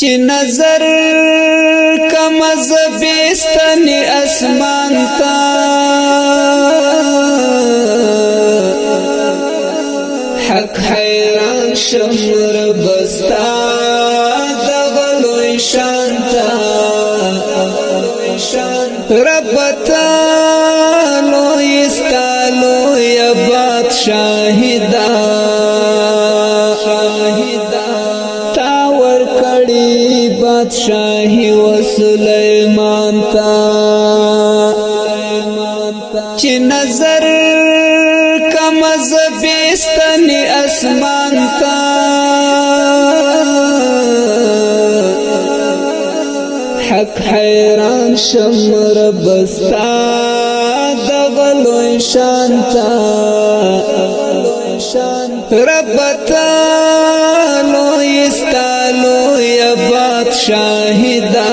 چې نظر کم زبستن اسمان تا حق حیران شمر بستا دغلوی شانتا ربتا لوی استالو یا بادشاہی دا تاور کڑی بادشاہی و سلیمان تا چی نظر کم زبستن اسمان تا حق حیران شمر بستا دغلوی شانتا ربتا لوی استالو یا بادشاہی دا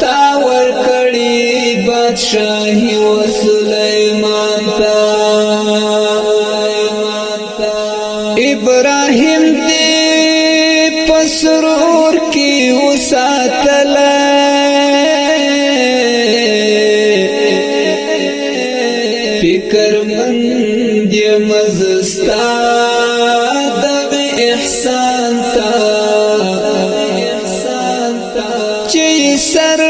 تاور کڑی بادشاہی و سلیمان تا ابراہیم دی پسرور کی وساتل فکر مند مزستا دغ احسان تا چی سر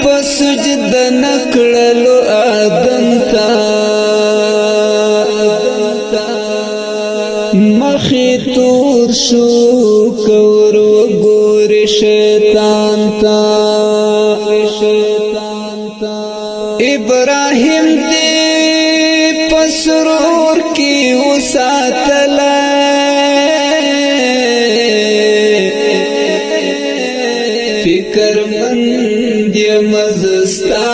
پسجد نکڑلو آدم تا مخی تور شو کور و گور شیطان تا ابراہیم دی پسرور کی وساتل فکر مند مزستا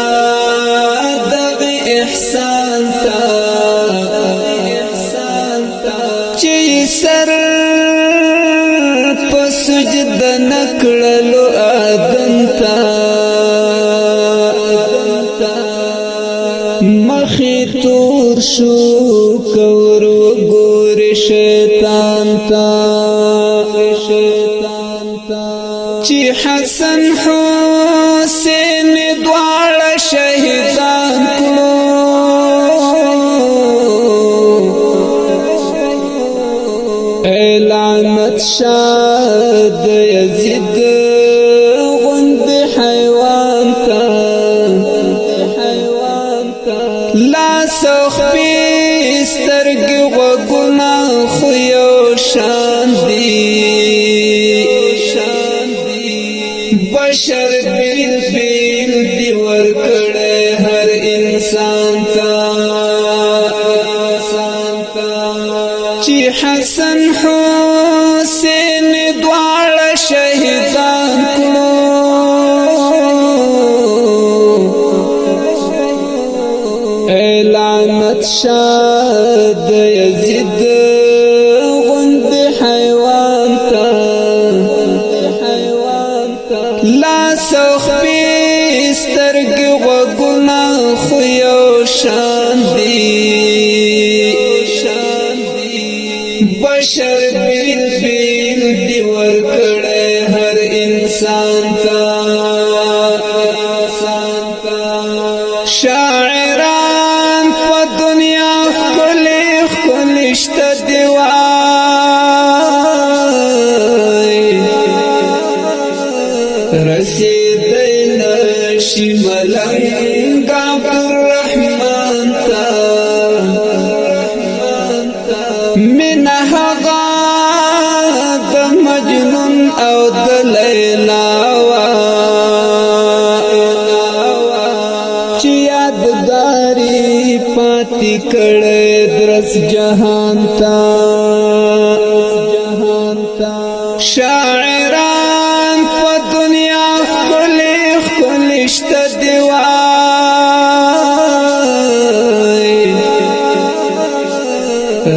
دغ احسان تا چی سر پسجد نکڑلو آدم تا مخی تور شو کور و گور شیطان تا چی حسن حسین دوار شہیدان کلو اعلانت شاد یزید غند حیوان تا لا سوخ بیسترگی و گناہ خویو شان دی بشر بیل بیل دیور کڑے ہر انسان تا چی حسن حسین دوار شہیدان کلو اعلانت شاد یزید غند حیوان تا لا سوخ بیسترگی و گناہ خویو شان دی بشر بیل بیل دیور کڑے ہر انسان تا شاعران پا دنیا خلی خلشت دیوائی رسیدی نشی ملنگ عبدالرحمن تا من حقا د مجنون او د لیلا چی یادگاری پاتی کڑے درس جہان تا شاعران پا دنیا خلی خلشت دیوائی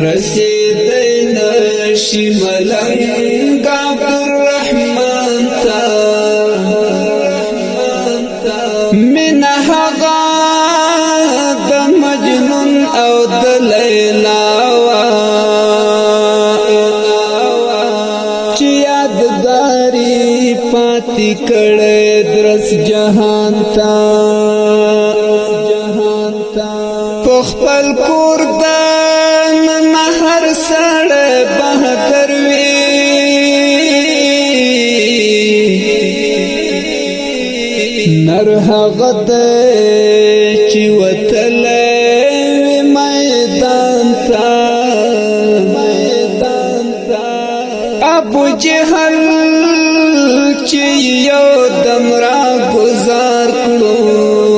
رسیدی نشی ملنگ عبدالرحمن تا من حقا د مجنون او د لیلا پاتی کړه درس جهان تا خپل کور دان هر سړی بهتر وي نر هغه دی چې وتلی میدان ته ابو جهل چې یو دم را گزار کړو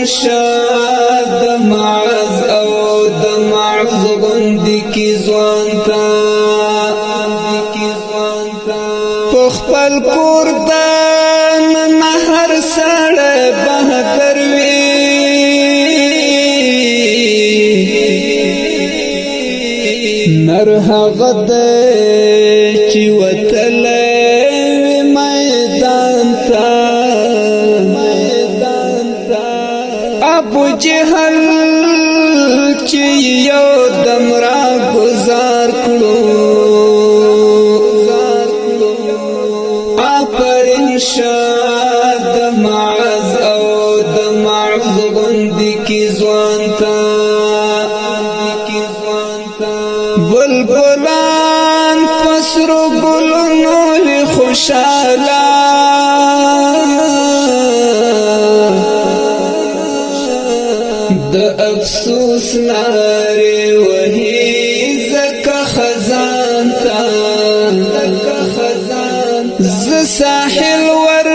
شاد معز او د معز غندی کی ځوان تا خپل کور دان هر سړی بهتر وي نر هغه دی چې وتلی میدان ته ابو جهل چې یو دم را گزار کړو آفرین شاد معز او د معز غندی کی ځوان تا بلبلان پسرو ګلونو له خوشاله د افسوس ناره وهي زکه خزان تا ز ساحل ور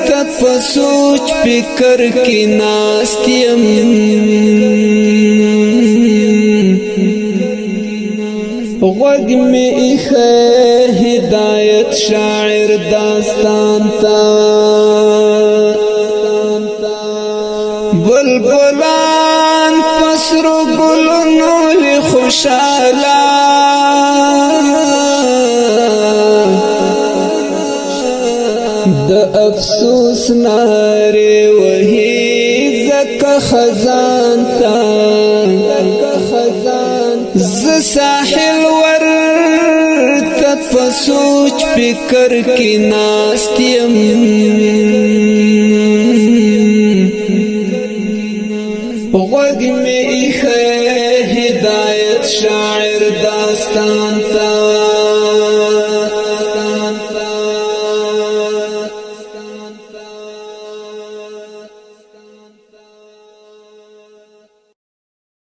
تفسوچ فکر کی ناستیم غوږ می ایخه هدایت شاعر داستان تا بلبلان پسرو گلونو لی خوشالا د افسوس ناره وهي زکه خزان تا ز ساحل ور تفسوچ فکر کی ناستیم غوږ می ایخه هدایت شاعر داستان تا